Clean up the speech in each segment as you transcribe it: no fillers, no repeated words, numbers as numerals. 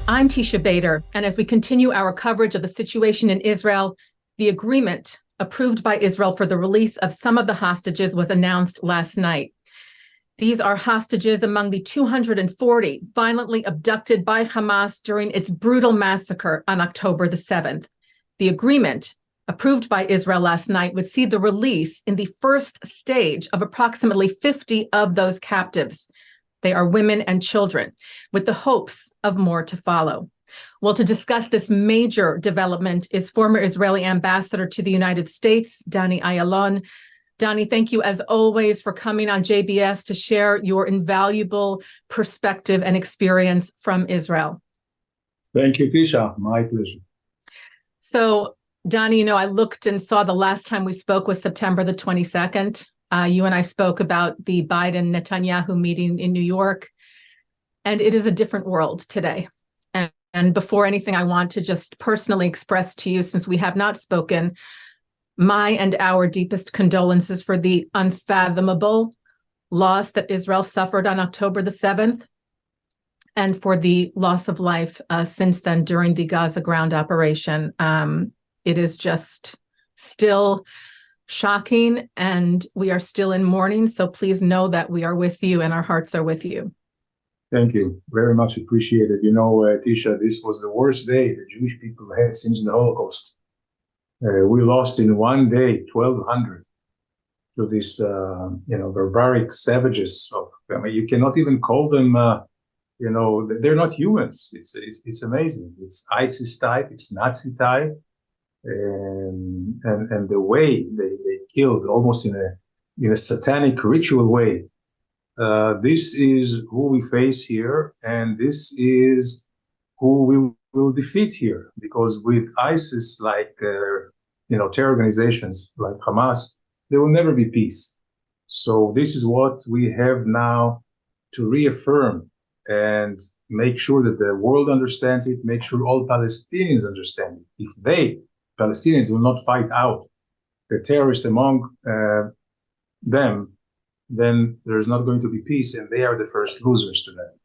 I'm Teisha Bader, and as we continue our coverage of the situation in Israel, the agreement approved by Israel for the release of some of the hostages was announced last night. These are hostages among the 240 violently abducted by Hamas during its brutal massacre on October the 7th. The agreement, approved by Israel last night, would see the release in the first stage of approximately 50 of those captives. They are women and children, with the hopes of more to follow. Well, to discuss this major development is former Israeli ambassador to the United States, Danny Ayalon. Danny, thank you as always for coming on JBS to share your invaluable perspective and experience from Israel. Thank you, Teisha. My pleasure. So, Danny, I looked and saw the last time we spoke was September the 22nd. You and I spoke about the Biden-Netanyahu meeting in New York, and it is a different world today. And before anything, I want to just personally express to you, since we have not spoken, my and our deepest condolences for the unfathomable loss that Israel suffered on October the 7th, and for the loss of life since then during the Gaza ground operation. It is just still shocking, and we are still in mourning. So please know that we are with you and our hearts are with you. Thank you. Very much appreciated. Teisha, this was the worst day the Jewish people had since the Holocaust. We lost in one day 1,200 to these, barbaric savages. You cannot even call them, they're not humans. It's amazing. It's ISIS type, it's Nazi type. And the way they killed, almost in a satanic ritual way. This is who we face here, and this is who we will defeat here. Because with ISIS, like terror organizations like Hamas, there will never be peace. So this is what we have now to reaffirm and make sure that the world understands it. Make sure all Palestinians understand it. If Palestinians will not fight out the terrorists among them, then there's not going to be peace, and they are the first losers to that.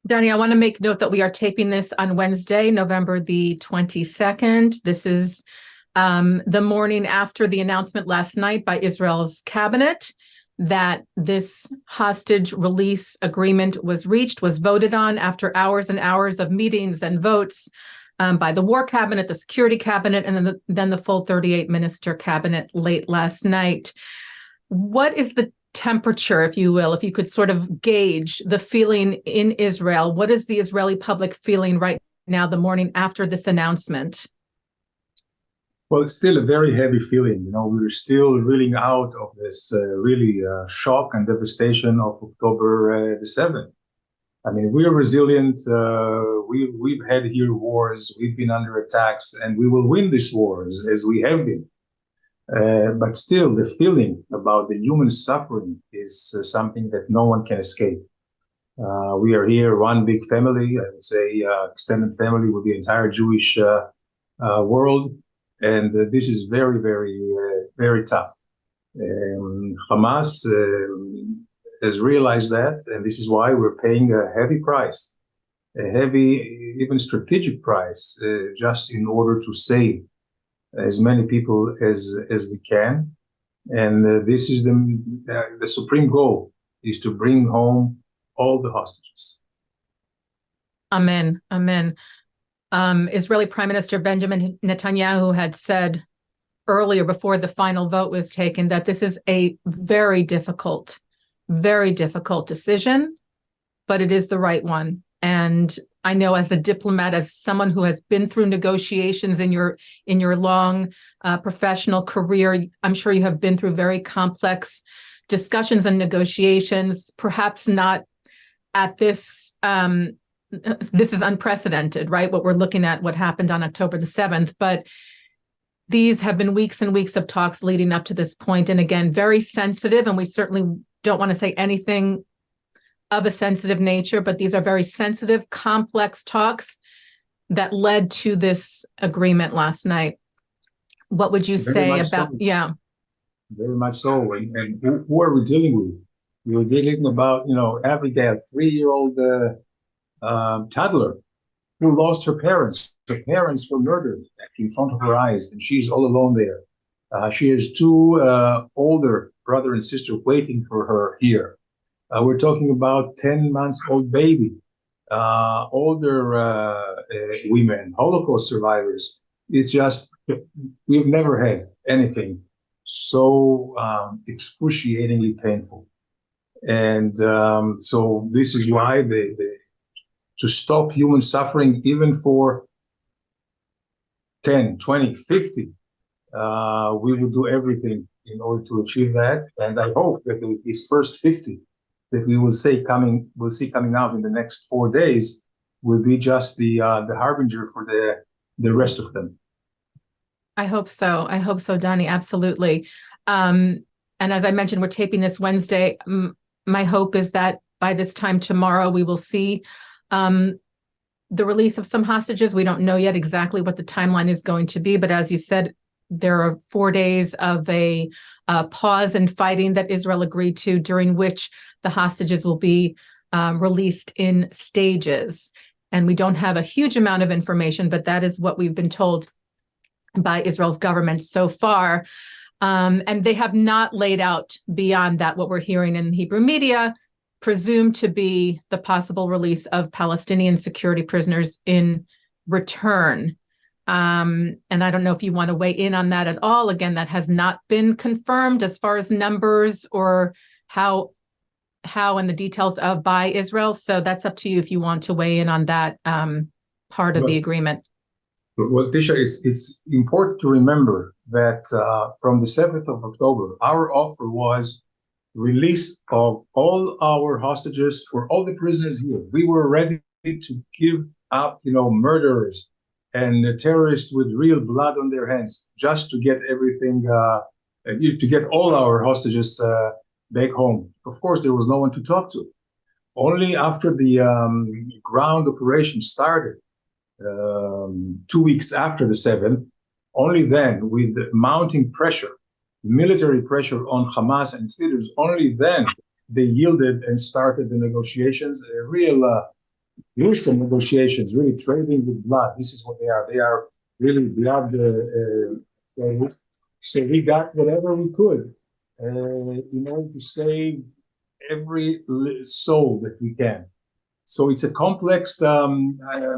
Danny, I want to make note that we are taping this on Wednesday, November the 22nd. This is the morning after the announcement last night by Israel's cabinet that this hostage release agreement was voted on after hours and hours of meetings and votes by the War Cabinet, the Security Cabinet, and then the full 38-minister cabinet late last night. What is the temperature, if you will, if you could sort of gauge the feeling in Israel? What is the Israeli public feeling right now, the morning after this announcement? Well, it's still a very heavy feeling. We're still reeling out of this shock and devastation of October the 7th. We're resilient. We've had here wars. We've been under attacks, and we will win these wars as we have been. But still, the feeling about the human suffering is something that no one can escape. We are here, one big family, I would say, extended family with the entire Jewish world, and this is very, very, very tough. Hamas has realized that, and this is why we're paying a heavy price, a heavy, even strategic price, just in order to save as many people as we can. And this is the supreme goal, is to bring home all the hostages. Amen. Amen. Israeli Prime Minister Benjamin Netanyahu had said earlier, before the final vote was taken, that this is a very difficult decision, but it is the right one. And I know, as a diplomat, as someone who has been through negotiations in your long professional career, I'm sure you have been through very complex discussions and negotiations, perhaps not at this. This is unprecedented, right? What we're looking at, what happened on October the 7th, but these have been weeks and weeks of talks leading up to this point. And again, very sensitive, and we certainly don't want to say anything of a sensitive nature, but these are very sensitive, complex talks that led to this agreement last night. What would you say about, yeah. Very much so. And who are we dealing with? We're dealing about, Abigail, 3-year-old toddler who lost her parents. Her parents were murdered actually in front of her eyes, and she's all alone there. She has two older brother and sister waiting for her here. We're talking about 10 months old baby, older women, Holocaust survivors. It's just, we've never had anything so excruciatingly painful. And so this is why to stop human suffering, even for 10, 20, 50, we will do everything in order to achieve that. And I hope that these first 50 that we will see coming out in the next 4 days will be just the harbinger for the rest of them. I hope so. I hope so, Donnie. Absolutely. And as I mentioned, we're taping this Wednesday. My hope is that by this time tomorrow, we will see the release of some hostages. We don't know yet exactly what the timeline is going to be, but as you said, there are 4 days of a pause in fighting that Israel agreed to, during which the hostages will be released in stages. And we don't have a huge amount of information, but that is what we've been told by Israel's government so far. And they have not laid out beyond that what we're hearing in Hebrew media, presumed to be the possible release of Palestinian security prisoners in return. And I don't know if you want to weigh in on that at all. Again, that has not been confirmed as far as numbers or how and the details of by Israel. So that's up to you if you want to weigh in on that part of the agreement. Well, Teisha, it's important to remember that from the 7th of October, our offer was release of all our hostages for all the prisoners here. We were ready to give up, murderers and terrorists with real blood on their hands, just to get everything, to get all our hostages back home. Of course, there was no one to talk to. Only after the ground operation started, 2 weeks after the 7th, only then, with the mounting pressure, military pressure on Hamas and its leaders, only then they yielded and started the negotiations, real gruesome negotiations, really trading with blood. This is what they are. They are really blood. So we got whatever we could in order to save every soul that we can. So it's a complex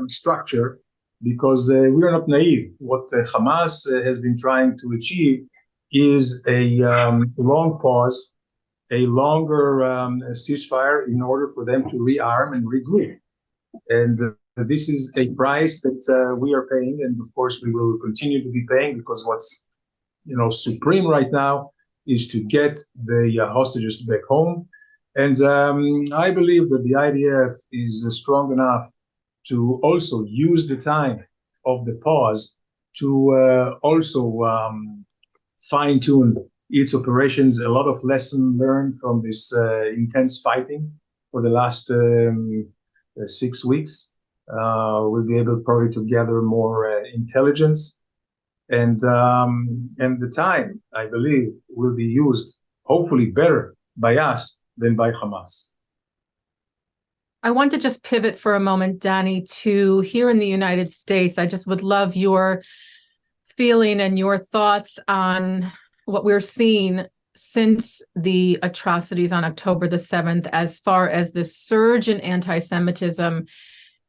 structure, because we are not naive. What Hamas has been trying to achieve is a long pause, a longer ceasefire in order for them to rearm and regroup. And this is a price that we are paying, and of course we will continue to be paying, because what's supreme right now is to get the hostages back home. And I believe that the IDF is strong enough to also use the time of the pause to also fine-tune its operations. A lot of lessons learned from this intense fighting for the last 6 weeks. We'll be able probably to gather more intelligence, and the time, I believe, will be used hopefully better by us than by Hamas. I want to just pivot for a moment, Danny, to here in the United States. I just would love your feeling and your thoughts on what we're seeing since the atrocities on October the 7th, as far as this surge in anti-Semitism,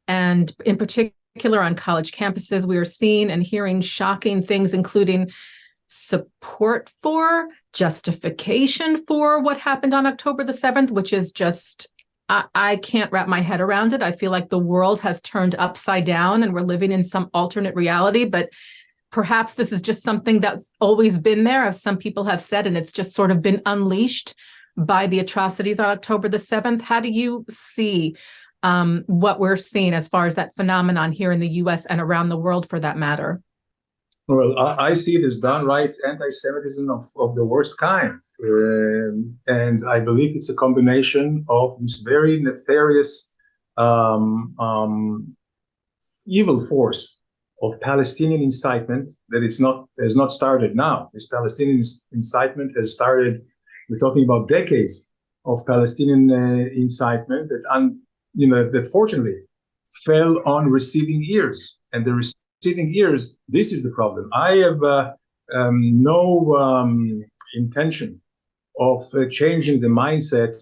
and in particular on college campuses. We are seeing and hearing shocking things, including support for, justification for what happened on October the 7th, which is just, I can't wrap my head around it. I feel like the world has turned upside down and we're living in some alternate reality, but perhaps this is just something that's always been there, as some people have said, and it's just sort of been unleashed by the atrocities on October the 7th. How do you see what we're seeing as far as that phenomenon here in the US and around the world, for that matter? Well, I see it as downright anti-Semitism of the worst kind. And I believe it's a combination of this very nefarious evil force of Palestinian incitement that has not started now. This Palestinian incitement has started, we're talking about decades of Palestinian incitement that fortunately fell on receiving ears. And the receiving ears, this is the problem. I have no intention of changing the mindset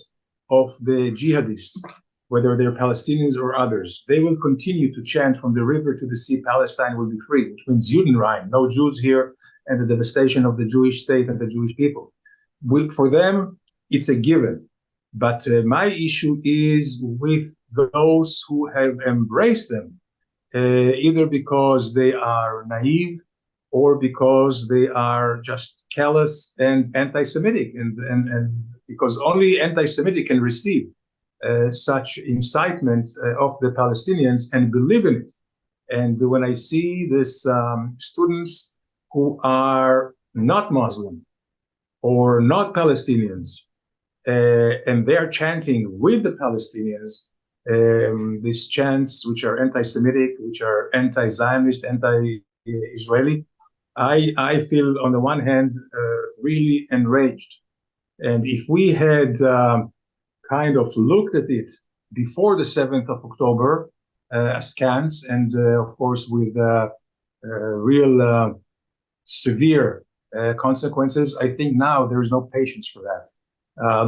of the jihadists, whether they're Palestinians or others. They will continue to chant from the river to the sea, Palestine will be free, which means Judenrein, no Jews here, and the devastation of the Jewish state and the Jewish people. For them, it's a given. But my issue is with those who have embraced them, either because they are naive or because they are just callous and anti-Semitic, and because only anti-Semitic can receive such incitement of the Palestinians and believe in it. And when I see these students who are not Muslim or not Palestinians, and they're chanting with the Palestinians, these chants which are anti-Semitic, which are anti-Zionist, anti-Israeli, I feel on the one hand really enraged. And if we had kind of looked at it before the 7th of October, askance, and of course with real severe consequences, I think now there is no patience for that.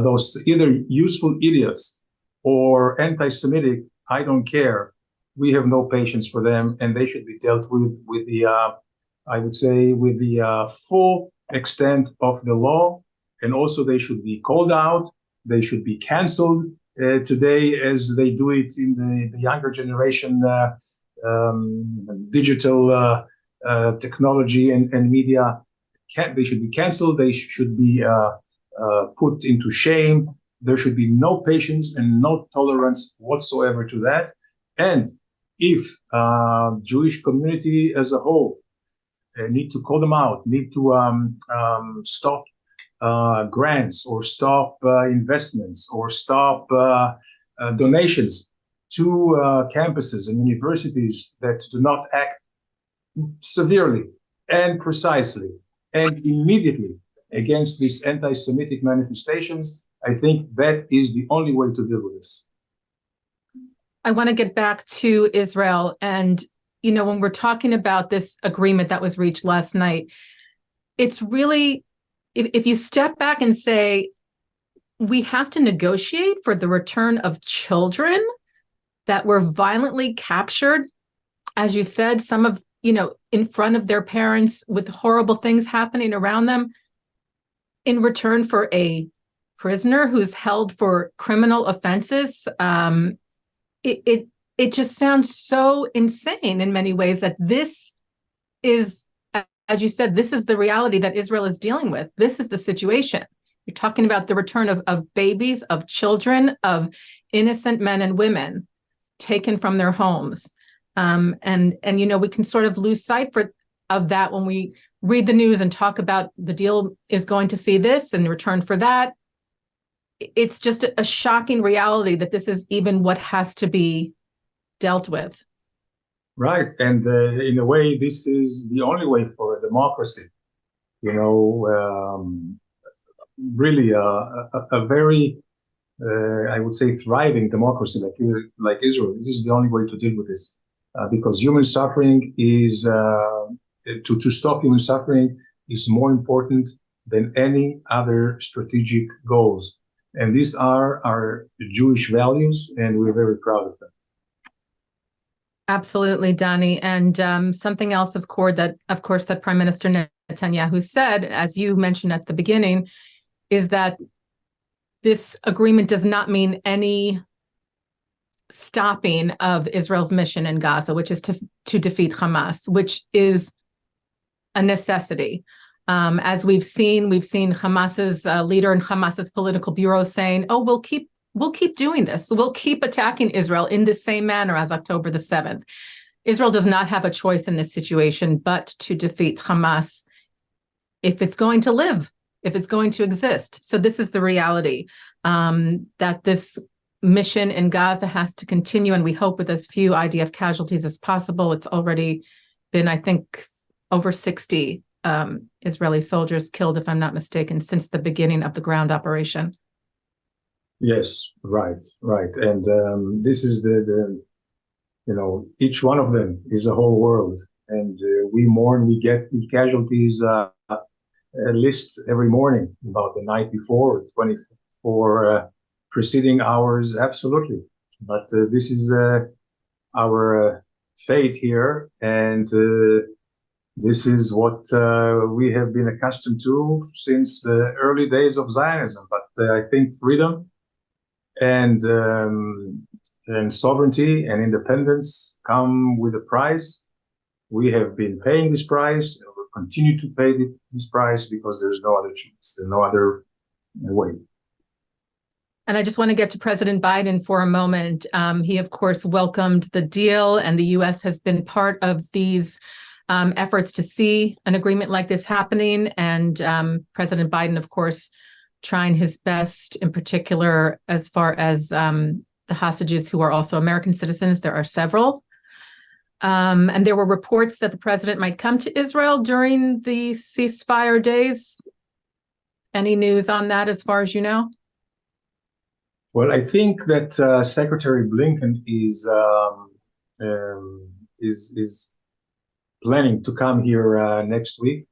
Those either useful idiots or anti-Semitic, I don't care. We have no patience for them, and they should be dealt with the, I would say, with the full extent of the law, and also they should be called out. They should be canceled today, as they do it in the younger generation, digital technology and media. They should be canceled. They should be put into shame. There should be no patience and no tolerance whatsoever to that. And if Jewish community as a whole need to call them out, need to stop grants or stop investments or stop donations to campuses and universities that do not act severely and precisely and immediately against these anti-Semitic manifestations, I think that is the only way to deal with this. I want to get back to Israel. And, you know, when we're talking about this agreement that was reached last night, it's really, if you step back and say, we have to negotiate for the return of children that were violently captured, as you said, some of, you know, in front of their parents with horrible things happening around them, in return for a prisoner who's held for criminal offenses. It just sounds so insane in many ways that this is, as you said, this is the reality that Israel is dealing with. This is the situation. You're talking about the return of babies, of children, of innocent men and women taken from their homes. And you know, we can sort of lose sight of that when we read the news and talk about the deal is going to see this in return for that. It's just a shocking reality that this is even what has to be dealt with. Right. And in a way, this is the only way for a democracy. You know, really a very, I would say, thriving democracy like Israel. This is the only way to deal with this. Because human suffering is, to stop human suffering is more important than any other strategic goals. And these are our Jewish values, and we're very proud of them. Absolutely, Danny. And something else, of course, that Prime Minister Netanyahu said, as you mentioned at the beginning, is that this agreement does not mean any stopping of Israel's mission in Gaza, which is to defeat Hamas, which is a necessity. As we've seen Hamas's leader and Hamas's political bureau saying, "Oh, we'll keep doing this. We'll keep attacking Israel in the same manner as October the 7th." Israel does not have a choice in this situation but to defeat Hamas if it's going to live, if it's going to exist. So this is the reality, that this mission in Gaza has to continue, and we hope with as few IDF casualties as possible. It's already been, I think, over 60 Israeli soldiers killed, if I'm not mistaken, since the beginning of the ground operation. Yes, right. And this is the each one of them is a whole world. And we mourn, we get the casualties list every morning about the night before, 24 preceding hours, absolutely. But this is our fate here, and this is what we have been accustomed to since the early days of Zionism. But I think freedom and sovereignty and independence come with a price. We have been paying this price, and we'll continue to pay this price because there's no other choice, there's no other way. And I just want to get to President Biden for a moment. He, of course, welcomed the deal, and the U.S. has been part of these efforts to see an agreement like this happening. And President Biden, of course, trying his best, in particular, as far as the hostages who are also American citizens. There are several. And there were reports that the president might come to Israel during the ceasefire days. Any news on that as far as you know? Well, I think that Secretary Blinken is planning to come here next week.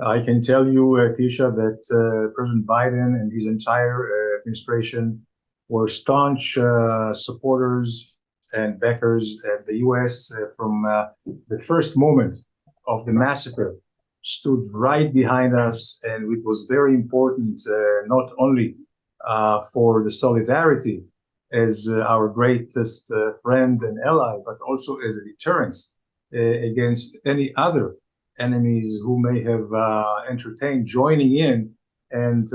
I can tell you, Teisha, that President Biden and his entire administration were staunch supporters and backers at the U.S. From the first moment of the massacre, stood right behind us, and it was very important, not only for the solidarity as our greatest friend and ally, but also as a deterrence against any other enemies who may have entertained joining in and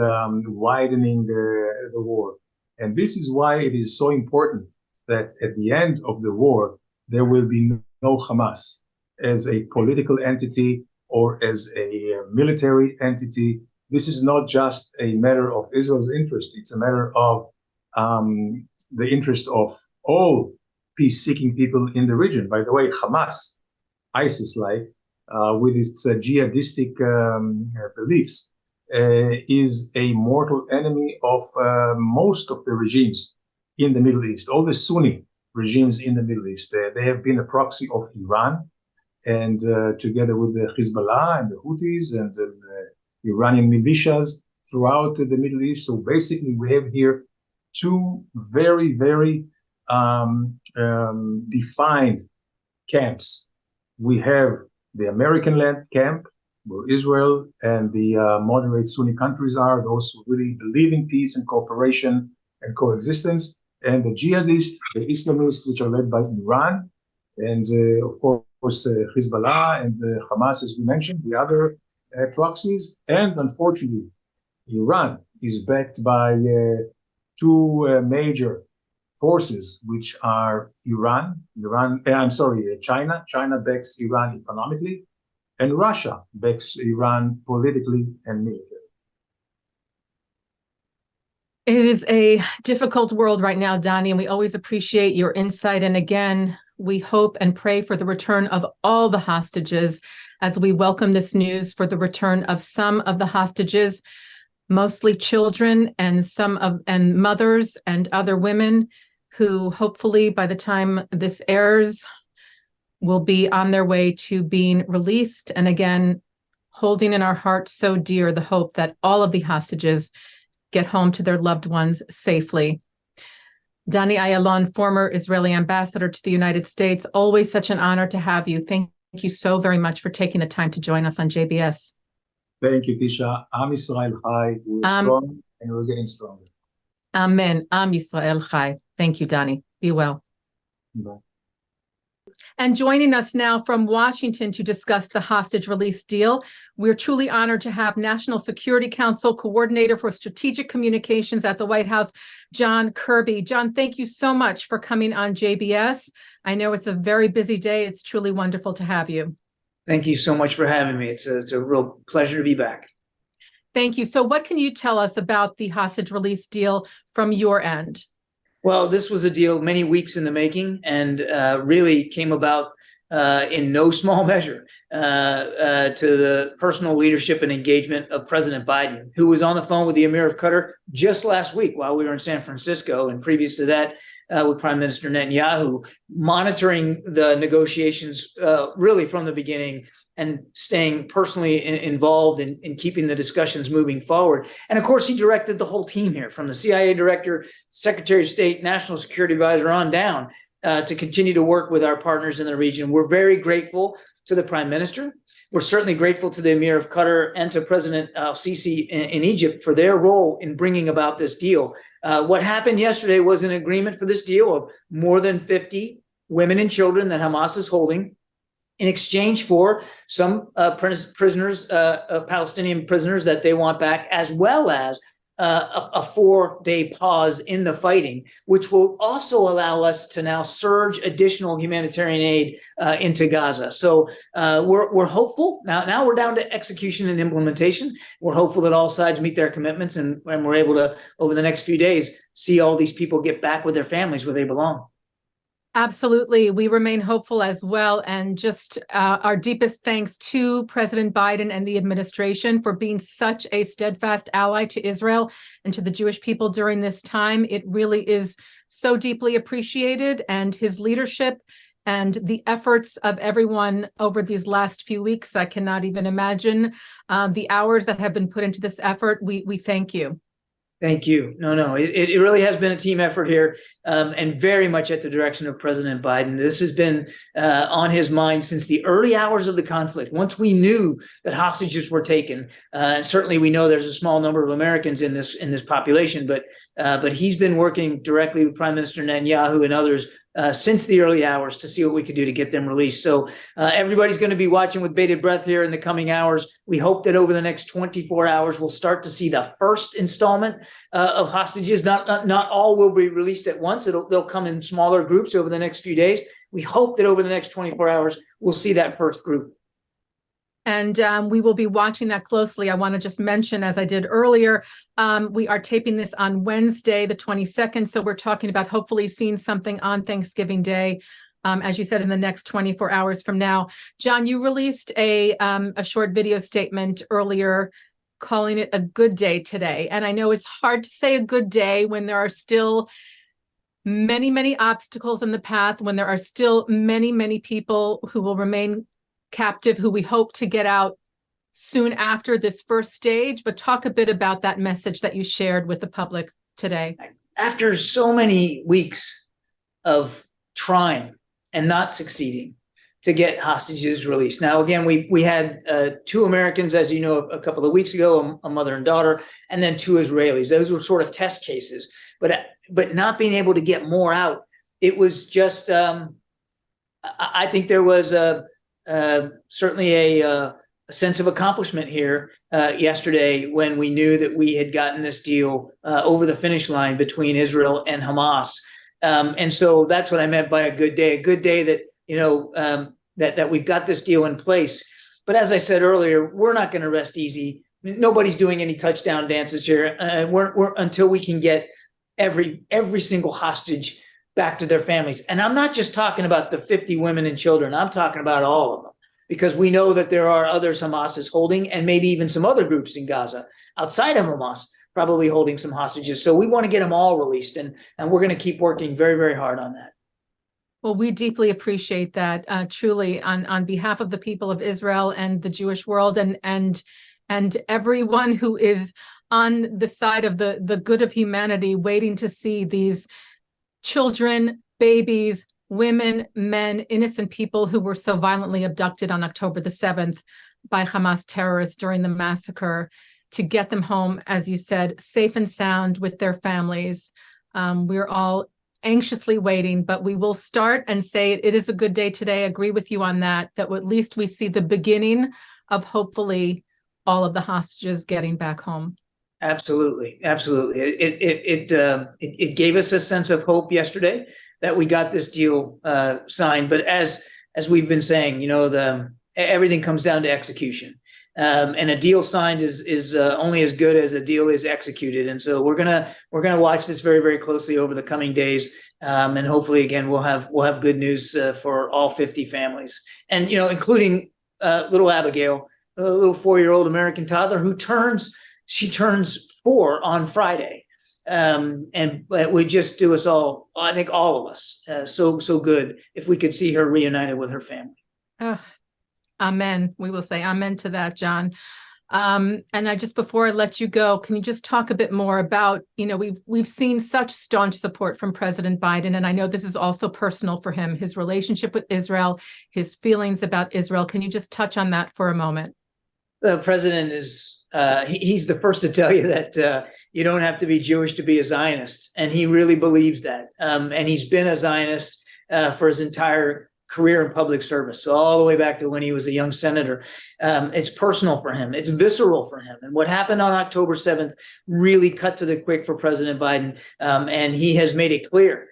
widening the war. And this is why it is so important that at the end of the war, there will be no Hamas as a political entity or as a military entity. This is not just a matter of Israel's interest. It's a matter of the interest of all peace-seeking people in the region. By the way, Hamas, ISIS-like, with its jihadistic beliefs, is a mortal enemy of most of the regimes in the Middle East, all the Sunni regimes in the Middle East. They have been a proxy of Iran, and together with the Hezbollah and the Houthis and Iranian militias throughout the Middle East. So basically, we have here two very, very defined camps. We have the American-led camp, where Israel and the moderate Sunni countries are, those who really believe in peace and cooperation and coexistence, and the jihadists, the Islamists, which are led by Iran, and of course Hezbollah and Hamas, as we mentioned, the other proxies. And unfortunately, Iran is backed by two major forces, which are China. China backs Iran economically, and Russia backs Iran politically and militarily. It is a difficult world right now, Donnie, and we always appreciate your insight. And again, we hope and pray for the return of all the hostages as we welcome this news for the return of some of the hostages, mostly children and mothers and other women who hopefully by the time this airs will be on their way to being released. And again, holding in our hearts so dear the hope that all of the hostages get home to their loved ones safely. Dani Ayalon, former Israeli ambassador to the United States, always such an honor to have you. Thank you so very much for taking the time to join us on JBS. Thank you, Teisha. Am Yisrael Chai. We're strong and we're getting stronger. Amen. Am Yisrael Chai. Thank you, Dani. Be well. Bye. And joining us now from Washington to discuss the hostage release deal, we're truly honored to have National Security Council Coordinator for Strategic Communications at the White House, John Kirby. John, thank you so much for coming on JBS. I know it's a very busy day. It's truly wonderful to have you. Thank you so much for having me. It's a real pleasure to be back. Thank you. So what can you tell us about the hostage release deal from your end? Well, this was a deal many weeks in the making, and really came about in no small measure to the personal leadership and engagement of President Biden, who was on the phone with the Emir of Qatar just last week while we were in San Francisco. And previous to that, with Prime Minister Netanyahu, monitoring the negotiations really from the beginning and staying personally involved in keeping the discussions moving forward. And of course, he directed the whole team here, from the CIA director, Secretary of State, National Security Advisor on down, to continue to work with our partners in the region. We're very grateful to the Prime Minister. We're certainly grateful to the Emir of Qatar and to President al-Sisi in Egypt for their role in bringing about this deal. What happened yesterday was an agreement for this deal of more than 50 women and children that Hamas is holding, in exchange for some prisoners, Palestinian prisoners that they want back, as well as a 4-day pause in the fighting, which will also allow us to now surge additional humanitarian aid into Gaza. So we're hopeful. Now we're down to execution and implementation. We're hopeful that all sides meet their commitments, and we're able to, over the next few days, see all these people get back with their families where they belong. Absolutely. We remain hopeful as well. And just our deepest thanks to President Biden and the administration for being such a steadfast ally to Israel and to the Jewish people during this time. It really is so deeply appreciated, and his leadership and the efforts of everyone over these last few weeks. I cannot even imagine the hours that have been put into this effort. We thank you. Thank you. No, it really has been a team effort here, and very much at the direction of President Biden. This has been on his mind since the early hours of the conflict. Once we knew that hostages were taken, certainly we know there's a small number of Americans in this population, but he's been working directly with Prime Minister Netanyahu and others since the early hours to see what we could do to get them released. So everybody's going to be watching with bated breath here in the coming hours. We hope that over the next 24 hours, we'll start to see the first installment of hostages. Not all will be released at once. They'll come in smaller groups over the next few days. We hope that over the next 24 hours, we'll see that first group. And we will be watching that closely. I want to just mention, as I did earlier, we are taping this on Wednesday, the 22nd. So we're talking about hopefully seeing something on Thanksgiving Day, as you said, in the next 24 hours from now. John, you released a short video statement earlier calling it a good day today. And I know it's hard to say a good day when there are still many, many obstacles in the path, when there are still many, many people who will remain captive, who we hope to get out soon after this first stage. But talk a bit about that message that you shared with the public today. After so many weeks of trying and not succeeding to get hostages released. Now, again, we had 2 Americans, as you know, a couple of weeks ago, a mother and daughter, and then 2 Israelis. Those were sort of test cases, but not being able to get more out. It was just, I think there was certainly a sense of accomplishment here yesterday when we knew that we had gotten this deal over the finish line between Israel and Hamas. And so that's what I meant by a good day that, that we've got this deal in place. But as I said earlier, we're not going to rest easy. Nobody's doing any touchdown dances here. We're until we can get every single hostage back to their families. And I'm not just talking about the 50 women and children. I'm talking about all of them, because we know that there are others Hamas is holding, and maybe even some other groups in Gaza outside of Hamas probably holding some hostages. So we want to get them all released, and we're going to keep working very, very hard on that. Well, we deeply appreciate that, truly, on behalf of the people of Israel and the Jewish world, and everyone who is on the side of the good of humanity, waiting to see these children, babies, women, men, innocent people who were so violently abducted on October the 7th by Hamas terrorists during the massacre, to get them home, as you said, safe and sound with their families. We're all anxiously waiting, but we will start and say it is a good day today. I agree with you on that at least we see the beginning of hopefully all of the hostages getting back home. Absolutely. It gave us a sense of hope yesterday that we got this deal signed. But as we've been saying, everything comes down to execution. And a deal signed is only as good as a deal is executed. And so we're gonna watch this very, very closely over the coming days, and hopefully, again, we'll have good news for all 50 families, and including little Abigail, a little 4-year-old American toddler who turns 4 on Friday. And it would just do us all, I think all of us, so good if we could see her reunited with her family. Amen. We will say amen to that, John. And before I let you go, can you just talk a bit more about, we've seen such staunch support from President Biden, and I know this is also personal for him, his relationship with Israel, his feelings about Israel. Can you just touch on that for a moment? The president is, he's the first to tell you that you don't have to be Jewish to be a Zionist. And he really believes that. And he's been a Zionist for his entire career in public service. So all the way back to when he was a young senator. It's personal for him. It's visceral for him. And what happened on October 7th really cut to the quick for President Biden. And he has made it clear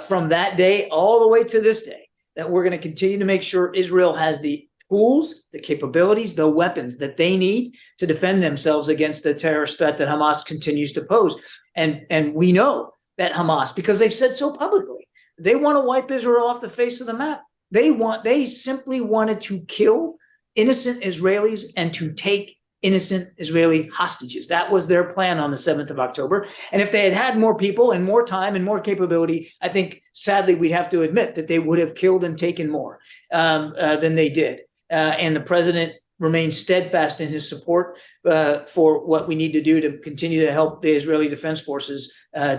from that day all the way to this day that we're going to continue to make sure Israel has the tools, the capabilities, the weapons that they need to defend themselves against the terrorist threat that Hamas continues to pose. And we know that Hamas, because they've said so publicly, they want to wipe Israel off the face of the map. They simply wanted to kill innocent Israelis and to take innocent Israeli hostages. That was their plan on the 7th of October. And if they had had more people and more time and more capability, I think sadly we'd have to admit that they would have killed and taken more than they did. And the president remains steadfast in his support for what we need to do to continue to help the Israeli Defense Forces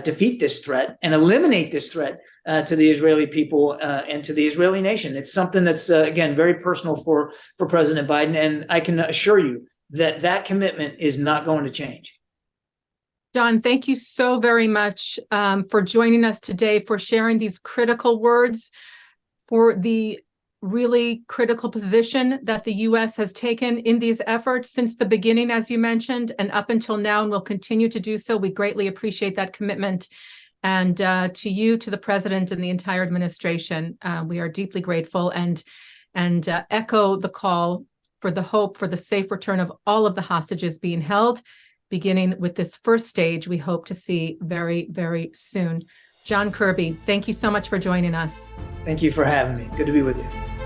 defeat this threat and eliminate this threat to the Israeli people and to the Israeli nation. It's something that's, again, very personal for President Biden. And I can assure you that that commitment is not going to change. John, thank you so very much for joining us today, for sharing these critical words, for the really critical position that the U.S. has taken in these efforts since the beginning, as you mentioned, and up until now, and will continue to do so. We greatly appreciate that commitment. And to you, to the president and the entire administration, we are deeply grateful and echo the call for the hope for the safe return of all of the hostages being held, beginning with this first stage we hope to see very, very soon. John Kirby, thank you so much for joining us. Thank you for having me. Good to be with you.